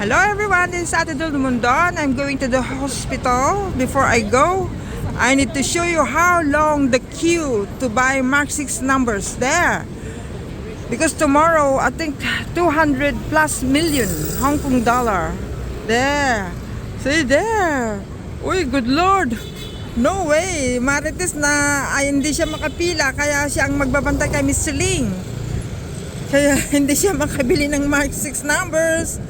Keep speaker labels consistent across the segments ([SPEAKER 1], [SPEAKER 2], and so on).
[SPEAKER 1] Hello everyone, this is Ate Dul Lumondon. I'm going to the hospital. Before I go, I need to show you how long the queue to buy Mark 6 numbers there. Because tomorrow, I think 200 plus million Hong Kong dollar. There. See there. Uy, good Lord. No way. Marites na hindi siya makapila. Kaya siya ang magbabantay kay Miss Celine. Kaya hindi siya makabili ng Mark 6 numbers.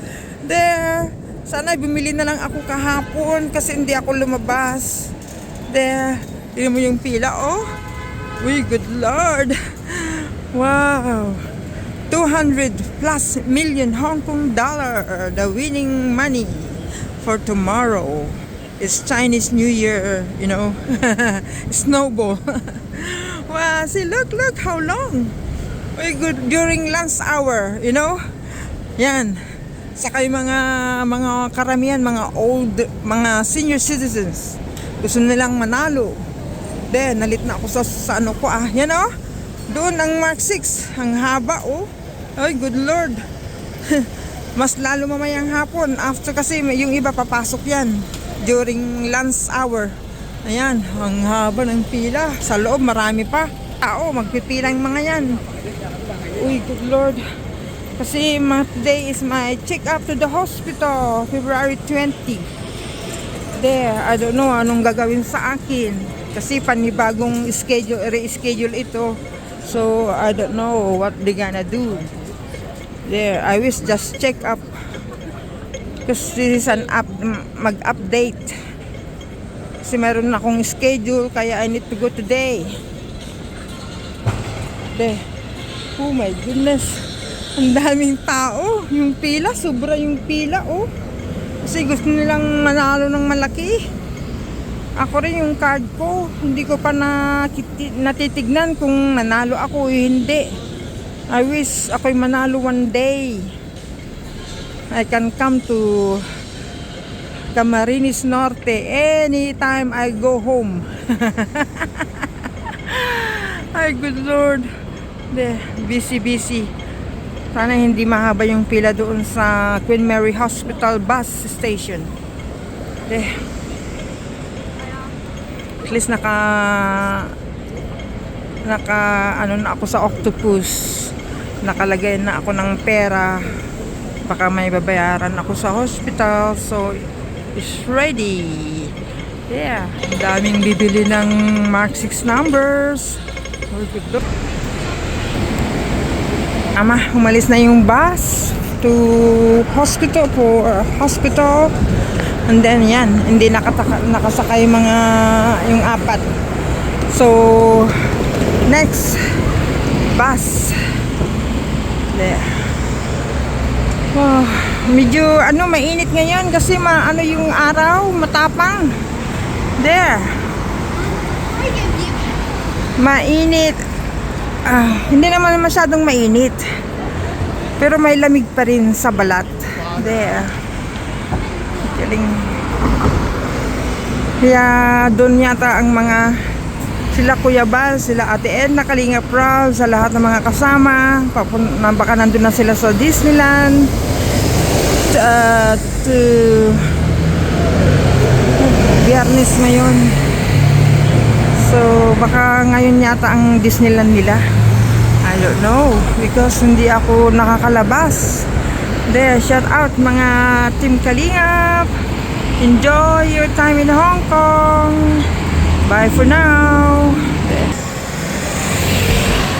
[SPEAKER 1] There. Sana bumili na lang ako kahapon kasi hindi ako lumabas. There. Tignan mo yung pila, oh. Uy, good Lord. Wow. 200 plus million Hong Kong dollar. The winning money for tomorrow. It's Chinese New Year, you know. Snowball. Wow, see, look how long. Uy, good during lunch hour, you know. Yan. Saka yung mga karamihan, mga old, mga senior citizens, gusto nilang manalo. Then, nalit na ako sa ano ko, yan oh. Doon ang Mark 6, ang haba oh. Ay, good Lord. Mas lalo mamayang hapon. After kasi yung iba papasok yan during lunch hour. Ayan, ang haba ng pila. Sa loob marami pa tao, magpipila yung mga yan. Uy, good Lord. Kasi today is my check-up to the hospital, February 20. There, I don't know anong gagawin sa akin. Kasi panibagong reschedule ito. So, I don't know what they gonna do. There, I wish just check up. Because this is an mag-update. Kasi meron akong schedule, kaya I need to go today. There. Oh my goodness. Ang daming tao. Yung pila, sobra yung pila, oh. Kasi gusto nilang manalo ng malaki. Ako rin yung card ko, hindi ko pa natitignan kung nanalo ako o hindi. I wish ako'y manalo one day. I can come to Camarines Norte anytime I go home. Ay, good Lord. Busy. Sana hindi mahaba yung pila doon sa Queen Mary Hospital bus station. At least naka ano na ako sa octopus. Nakalagay na ako ng pera. Baka may babayaran ako sa hospital. So, it's ready. Yeah. Daming bibili ng Mark 6 numbers. Oh, good look. Umalis na yung bus to hospital for hospital. And then yan, hindi nakasakay yung apat. So next bus there. Oh, medyo mainit ngayon kasi yung araw matapang. There. Mainit. Hindi naman masyadong mainit. Pero may lamig pa rin sa balat. There. Galing. Kaya doon yata ang mga sila Kuya Bal, sila Ate Edna, Kalinga Proud, sa lahat ng mga kasama. Baka nandun na sila sa Disneyland. Biyernes ngayon. So, baka ngayon yata ang Disneyland nila. I don't know. Because hindi ako nakakalabas. There, shout out mga Team Kalingap. Enjoy your time in Hong Kong. Bye for now.